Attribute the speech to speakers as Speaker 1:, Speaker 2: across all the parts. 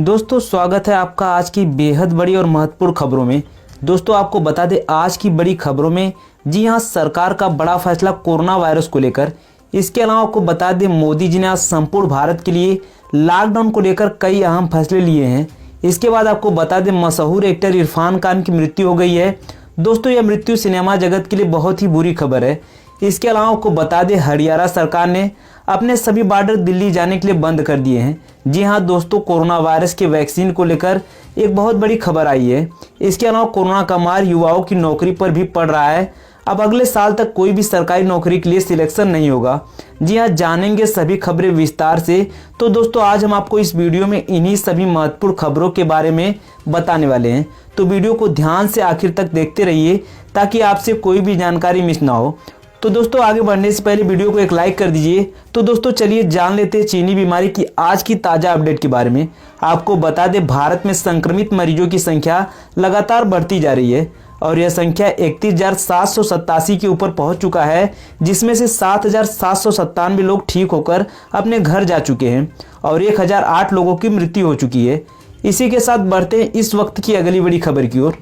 Speaker 1: दोस्तों स्वागत है आपका आज की बेहद बड़ी और महत्वपूर्ण खबरों में। दोस्तों आपको बता दें आज की बड़ी खबरों में जी हाँ, सरकार का बड़ा फैसला कोरोना वायरस को लेकर। इसके अलावा आपको बता दें मोदी जी ने आज संपूर्ण भारत के लिए लॉकडाउन को लेकर कई अहम फैसले लिए हैं। इसके बाद आपको बता दें मशहूर एक्टर इरफान खान की मृत्यु हो गई है। दोस्तों यह मृत्यु सिनेमा जगत के लिए बहुत ही बुरी खबर है। इसके अलावा आपको बता दें हरियाणा सरकार ने अपने सभी बॉर्डर दिल्ली जाने के लिए बंद कर दिए हैं। जी हां दोस्तों, कोरोना वायरस के वैक्सीन को लेकर एक बहुत बड़ी खबर आई है। इसके अलावा कोरोना का मार युवाओं की नौकरी पर भी पड़ रहा है। अब अगले साल तक कोई भी सरकारी नौकरी के लिए सिलेक्शन नहीं होगा। जी हां, जानेंगे सभी खबरें विस्तार से। तो दोस्तों आज हम आपको इस वीडियो में इन्हीं सभी महत्वपूर्ण खबरों के बारे में बताने वाले हैं। तो वीडियो को ध्यान से आखिर तक देखते रहिए ताकि आपसे कोई भी जानकारी मिस ना हो। तो दोस्तों आगे बढ़ने से पहले वीडियो को एक लाइक कर दीजिए। तो दोस्तों चलिए जान लेते हैं चीनी बीमारी की आज की ताज़ा अपडेट के बारे में। आपको बता दें भारत में संक्रमित मरीजों की संख्या लगातार बढ़ती जा रही है और यह संख्या 31,787 के ऊपर पहुंच चुका है, जिसमें से 7,797 लोग ठीक होकर अपने घर जा चुके हैं और 1,008 लोगों की मृत्यु हो चुकी है। इसी के साथ बढ़ते हैं इस वक्त की अगली बड़ी खबर की ओर।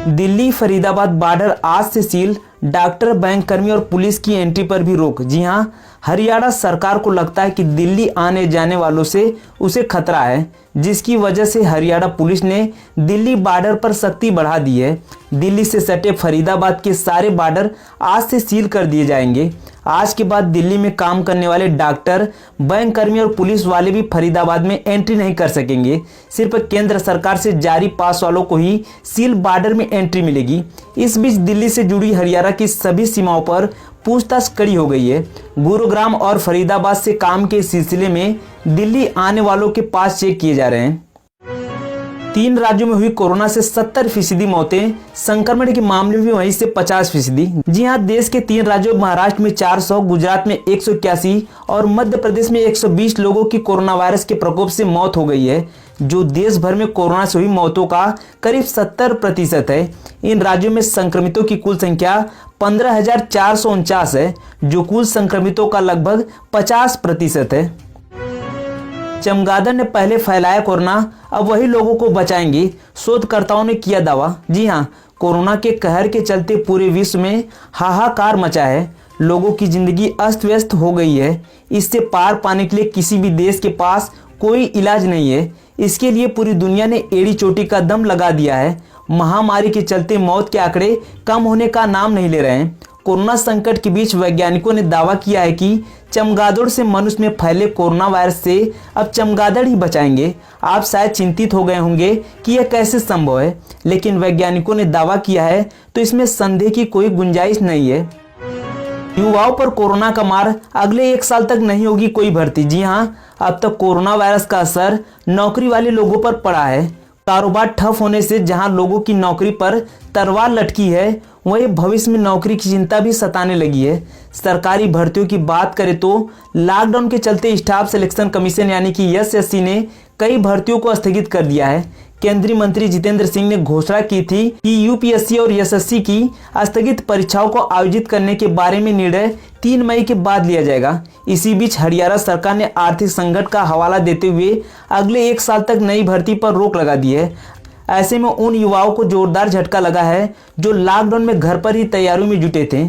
Speaker 1: दिल्ली फरीदाबाद बॉर्डर आज से सील, डॉक्टर, बैंक कर्मी और पुलिस की एंट्री पर भी रोक। जी हां, हरियाणा सरकार को लगता है कि दिल्ली आने जाने वालों से उसे खतरा है, जिसकी वजह से हरियाणा पुलिस ने दिल्ली बॉर्डर पर सख्ती बढ़ा दी है। दिल्ली से सटे फरीदाबाद के सारे बॉर्डर आज से सील कर दिए जाएंगे। आज के बाद दिल्ली में काम करने वाले डॉक्टर, बैंक कर्मी और पुलिस वाले भी फरीदाबाद में एंट्री नहीं कर सकेंगे। सिर्फ केंद्र सरकार से जारी पास वालों को ही सील बॉर्डर में एंट्री मिलेगी। इस बीच दिल्ली से जुड़ी हरियाणा की सभी सीमाओं पर पूछताछ कड़ी हो गई है। गुरुग्राम और फरीदाबाद से काम के सिलसिले में दिल्ली आने वालों के पास चेक किए जा रहे हैं। 3 राज्यों में हुई कोरोना से 70% मौतें, संक्रमण के मामले भी वहीं से 50%। जी हां, देश के 3 राज्यों महाराष्ट्र में 400, गुजरात में 181 और मध्य प्रदेश में 120 लोगों की कोरोना वायरस के प्रकोप से मौत हो गई है, जो देश भर में कोरोना से हुई मौतों का करीब 70% है। इन राज्यों में संक्रमितों की कुल संख्या 15,449 है, जो कुल संक्रमितों का लगभग 50% है। चमगादड़ ने पहले फैलाया कोरोना, अब वही लोगों को बचाएंगे, शोधकर्ताओं ने किया दावा। जी हां, कोरोना के कहर के चलते पूरे विश्व में हाहाकार मचा है। लोगों की जिंदगी अस्त व्यस्त हो गई है। इससे पार पाने के लिए किसी भी देश के पास कोई इलाज नहीं है। इसके लिए पूरी दुनिया ने एड़ी चोटी का दम लगा दिया है। महामारी के चलते मौत के आंकड़े कम होने का नाम नहीं ले रहे हैं। कोरोना संकट के बीच वैज्ञानिकों ने दावा किया है कि चमगादड़ से मनुष्य में फैले कोरोना वायरस से अब चमगादड़ ही बचाएंगे। आप शायद चिंतित हो गए होंगे कि यह कैसे संभव है, लेकिन वैज्ञानिकों ने दावा किया है तो इसमें संदेह की कोई गुंजाइश नहीं है। युवाओं पर कोरोना का मार, अगले 1 साल तक नहीं होगी कोई भर्ती। जी हां, अब तक कोरोना वायरस का असर नौकरी वाले लोगों पर पड़ा है। कारोबार ठप होने से जहां लोगों की नौकरी पर तलवार लटकी है, वहीं भविष्य में नौकरी की चिंता भी सताने लगी है। सरकारी भर्तियों की बात करें तो लॉकडाउन के चलते स्टाफ सिलेक्शन कमीशन यानी कि एसएससी ने कई भर्तियों को स्थगित कर दिया है। केंद्रीय मंत्री जितेंद्र सिंह ने घोषणा की थी कि यूपीएससी और एसएससी की स्थगित परीक्षाओं को आयोजित करने के बारे में निर्णय 3 मई के बाद लिया जाएगा। इसी बीच हरियाणा सरकार ने आर्थिक संकट का हवाला देते हुए अगले 1 साल तक नई भर्ती पर रोक लगा दी है। ऐसे में उन युवाओं को जोरदार झटका लगा है जो लॉकडाउन में घर पर ही तैयारियों में जुटे थे।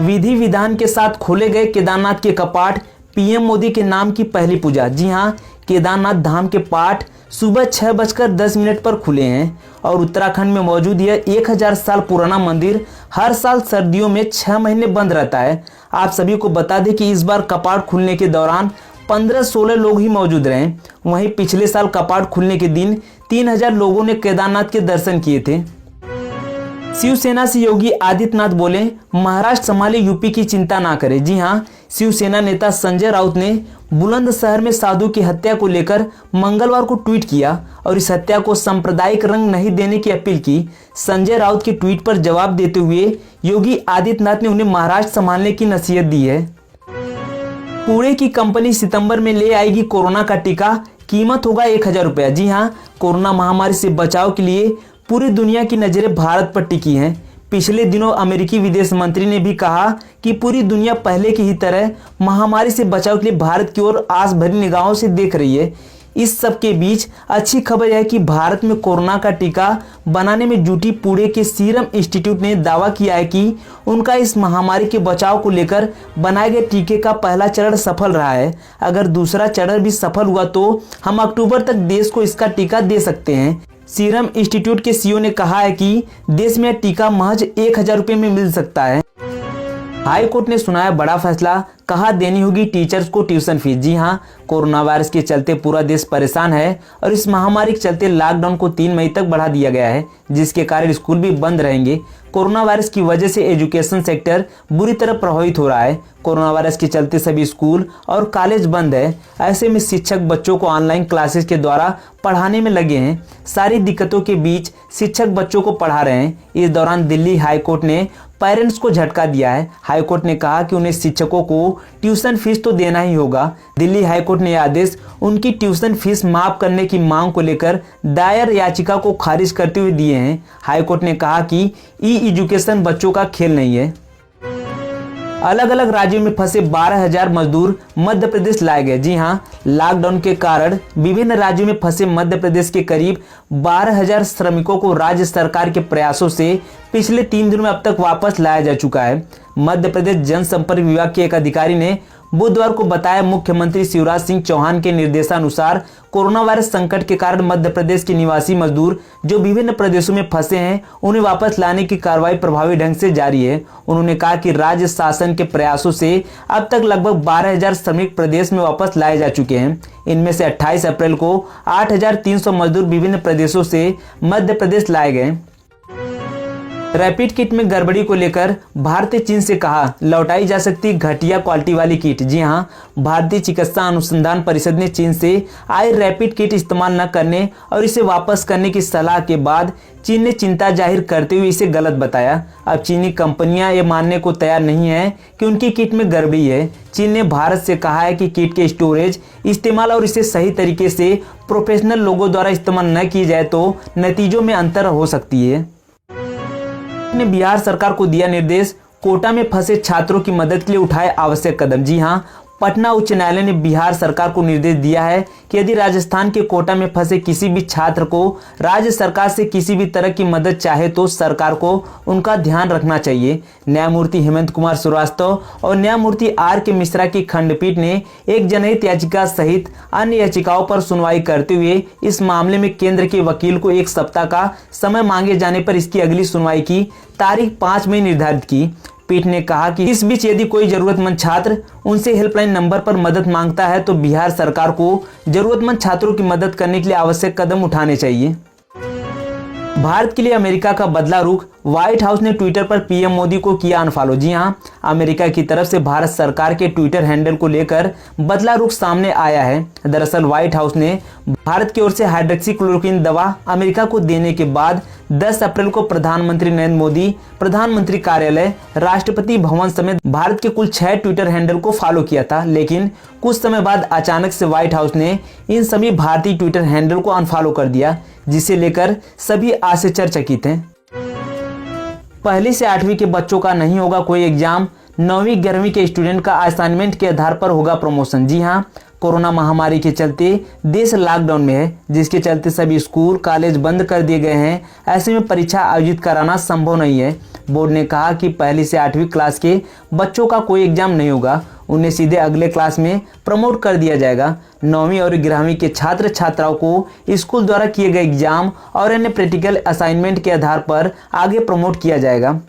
Speaker 1: विधि विधान के साथ खोले गए केदारनाथ के कपाट, पीएम मोदी के नाम की पहली पूजा। जी हां, केदारनाथ धाम के पाट सुबह 6:10 पर खुले हैं और उत्तराखंड में मौजूद यह 1000 साल पुराना मंदिर हर साल सर्दियों में 6 महीने बंद रहता है। आप सभी को बता दें कि इस बार कपाट खुलने के दौरान 15-16 लोग ही मौजूद रहे। वहीं पिछले साल कपाट खुलने के दिन 3000 लोगों ने केदारनाथ के दर्शन किए थे। शिवसेना से योगी आदित्यनाथ बोले, महाराष्ट्र संभाले यूपी की चिंता ना करें। जी हां, शिवसेना नेता संजय राउत ने बुलंदशहर में साधु की हत्या को लेकर मंगलवार को ट्वीट किया और इस हत्या को सांप्रदायिक रंग नहीं देने की अपील की। संजय राउत के ट्वीट पर जवाब देते हुए योगी आदित्यनाथ ने उन्हें महाराष्ट्र संभालने की नसीहत दी है। पुणे की कंपनी सितंबर में ले आएगी कोरोना का टीका, कीमत होगा 1000 रुपया। जी हां, कोरोना महामारी से बचाव के लिए पूरी दुनिया की नजरें भारत पर टिकी हैं। पिछले दिनों अमेरिकी विदेश मंत्री ने भी कहा कि पूरी दुनिया पहले की ही तरह महामारी से बचाव के लिए भारत की ओर आस भरी निगाहों से देख रही है। इस सब के बीच अच्छी खबर यह है कि भारत में कोरोना का टीका बनाने में जुटी पुणे के सीरम इंस्टीट्यूट ने दावा किया है कि उनका इस महामारी के बचाव को लेकर बनाए गए टीके का पहला चरण सफल रहा है। अगर दूसरा चरण भी सफल हुआ तो हम अक्टूबर तक देश को इसका टीका दे सकते हैं। सीरम इंस्टीट्यूट के सीईओ ने कहा है कि देश में टीका महज 1000 रुपये में मिल सकता है। हाई कोर्ट ने सुनाया बड़ा फैसला, कहा देनी होगी टीचर्स को ट्यूशन फीस। जी हां, कोरोना वायरस के चलते पूरा देश परेशान है और इस महामारी के चलते लॉकडाउन को 3 मई तक बढ़ा दिया गया है, जिसके कारण स्कूल भी बंद रहेंगे। कोरोना वायरस की वजह से एजुकेशन सेक्टर बुरी तरह प्रभावित हो रहा है। कोरोना वायरस के चलते सभी स्कूल और कॉलेज बंद है। ऐसे में शिक्षक बच्चों को ऑनलाइन क्लासेस के द्वारा पढ़ाने में लगे हैं। सारी दिक्कतों के बीच शिक्षक बच्चों को पढ़ा रहे हैं। इस दौरान दिल्ली हाई कोर्ट ने पेरेंट्स को झटका दिया है। हाई कोर्ट ने कहा कि उन्हें शिक्षकों को ट्यूशन फीस तो देना ही होगा। दिल्ली हाई कोर्ट ने यह आदेश उनकी ट्यूशन फीस माफ करने की मांग को लेकर दायर याचिका को खारिज करते हुए दिए हैं। हाई कोर्ट ने कहा कि ई एजुकेशन बच्चों का खेल नहीं है। अलग अलग राज्यों में फंसे 12,000 मजदूर मध्य प्रदेश लाए गए। जी हां, लॉकडाउन के कारण विभिन्न राज्यों में फंसे मध्य प्रदेश के करीब 12,000 श्रमिकों को राज्य सरकार के प्रयासों से पिछले 3 दिनों में अब तक वापस लाया जा चुका है। मध्य प्रदेश जनसंपर्क विभाग के एक अधिकारी ने बुधवार को बताया, मुख्यमंत्री शिवराज सिंह चौहान के निर्देशानुसार कोरोना वायरस संकट के कारण मध्य प्रदेश के निवासी मजदूर जो विभिन्न प्रदेशों में फंसे हैं उन्हें वापस लाने की कार्रवाई प्रभावी ढंग से जारी है। उन्होंने कहा कि राज्य शासन के प्रयासों से अब तक लगभग 12,000 श्रमिक प्रदेश में वापस लाए जा चुके हैं। इनमें से 28 अप्रैल को 8,300 मजदूर विभिन्न प्रदेशों से मध्य प्रदेश लाए गए। रैपिड किट में गड़बड़ी को लेकर भारत ने चीन से कहा लौटाई जा सकती घटिया क्वालिटी वाली किट। जी हां, भारतीय चिकित्सा अनुसंधान परिषद ने चीन से आई रैपिड किट इस्तेमाल न करने और इसे वापस करने की सलाह के बाद चीन ने चिंता जाहिर करते हुए इसे गलत बताया। अब चीनी कंपनियां ये मानने को तैयार नहीं है कि उनकी किट में गड़बड़ी है। चीन ने भारत से कहा है कि किट के स्टोरेज, इस्तेमाल और इसे सही तरीके से प्रोफेशनल लोगों द्वारा इस्तेमाल न की जाए तो नतीजों में अंतर हो सकती है। ने बिहार सरकार को दिया निर्देश, कोटा में फंसे छात्रों की मदद के लिए उठाए आवश्यक कदम। जी हां, पटना उच्च न्यायालय ने बिहार सरकार को निर्देश दिया है कि यदि राजस्थान के कोटा में फंसे किसी भी छात्र को राज्य सरकार से किसी भी तरह की मदद चाहे तो सरकार को उनका ध्यान रखना चाहिए। न्यायमूर्ति हेमंत कुमार श्रीवास्तव और न्यायमूर्ति आर के मिश्रा की खंडपीठ ने एक जनहित याचिका सहित अन्य याचिकाओं पर सुनवाई करते हुए इस मामले में केंद्र के वकील को 1 सप्ताह का समय मांगे जाने पर इसकी अगली सुनवाई की तारीख 5 मई निर्धारित की। पीठ ने कहा कि इस बीच यदि कोई जरूरतमंद छात्र उनसे हेल्पलाइन नंबर पर मदद मांगता है तो बिहार सरकार को जरूरतमंद छात्रों की मदद करने के लिए आवश्यक कदम उठाने चाहिए। भारत के लिए अमेरिका का बदला रुख, व्हाइट हाउस ने ट्विटर पर पीएम मोदी को किया अनफॉलो। जी हां, अमेरिका की तरफ से भारत सरकार के ट्विटर हैंडल को लेकर बदला रुख सामने आया है। दरअसल व्हाइट हाउस ने भारत की ओर से हाइड्रोक्सीक्लोरोक्विन दवा अमेरिका को देने के बाद 10 अप्रैल को प्रधानमंत्री नरेंद्र मोदी, प्रधानमंत्री कार्यालय, राष्ट्रपति भवन समेत भारत के कुल 6 ट्विटर हैंडल को फॉलो किया था। लेकिन कुछ समय बाद अचानक से व्हाइट हाउस ने इन सभी भारतीय ट्विटर हैंडल को अनफॉलो कर दिया, जिसे लेकर सभी आश्चर्यचकित हैं। 1ली से 8वीं के बच्चों का नहीं होगा कोई एग्जाम, 9वीं 11वीं के स्टूडेंट का असाइनमेंट के आधार पर होगा प्रमोशन। जी हां, कोरोना महामारी के चलते देश लॉकडाउन में है, जिसके चलते सभी स्कूल कॉलेज बंद कर दिए गए हैं। ऐसे में परीक्षा आयोजित कराना संभव नहीं है। बोर्ड ने कहा कि 1ली से 8वीं क्लास के बच्चों का कोई एग्जाम नहीं होगा, उन्हें सीधे अगले क्लास में प्रमोट कर दिया जाएगा। 9वीं और 11वीं के छात्र छात्राओं को स्कूल द्वारा किए गए एग्जाम और अन्य प्रैक्टिकल असाइनमेंट के आधार पर आगे प्रमोट किया जाएगा।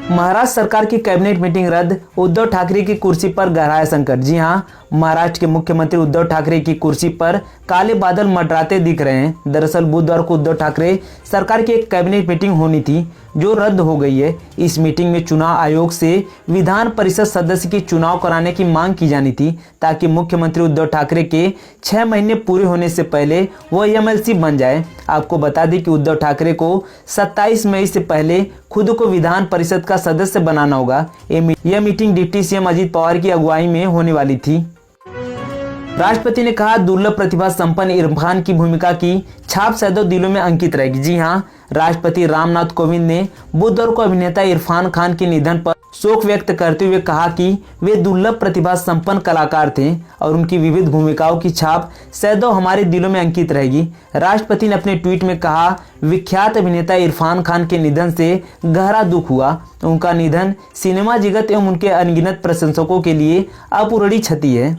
Speaker 1: महाराष्ट्र सरकार की कैबिनेट मीटिंग रद्द, उद्धव ठाकरे की कुर्सी पर गहराया संकट। जी हां, महाराष्ट्र के मुख्यमंत्री उद्धव ठाकरे की कुर्सी पर काले बादल मंडराते दिख रहे हैं। दरअसल बुधवार को उद्धव ठाकरे सरकार की एक कैबिनेट मीटिंग होनी थी जो रद्द हो गई है। इस मीटिंग में चुनाव आयोग से विधान परिषद सदस्य की चुनाव कराने की मांग की जानी थी, ताकि मुख्यमंत्री उद्धव ठाकरे के 6 महीने पूरे होने से पहले वो एमएलसी बन जाए। आपको बता दें कि उद्धव ठाकरे को 27 मई से पहले खुद को विधान परिषद का सदस्य बनाना होगा। यह meeting deputy CM Ajit Pawar की अगुवाई में होने वाली थी। राष्ट्रपति ने कहा, दुर्लभ प्रतिभा संपन्न इरफान की भूमिका की छाप सदैव दिलों में अंकित रहेगी। जी हाँ, राष्ट्रपति रामनाथ कोविंद ने बुधवार को अभिनेता इरफान खान के निधन पर शोक व्यक्त करते हुए कहा कि वे दुर्लभ प्रतिभा संपन्न कलाकार थे और उनकी विविध भूमिकाओं की छाप सदैव हमारे दिलों में अंकित रहेगी। राष्ट्रपति ने अपने ट्वीट में कहा, विख्यात अभिनेता इरफान खान के निधन से गहरा दुख हुआ। उनका निधन सिनेमा जगत एवं उनके अनगिनत प्रशंसकों के लिए अपूरणीय क्षति है।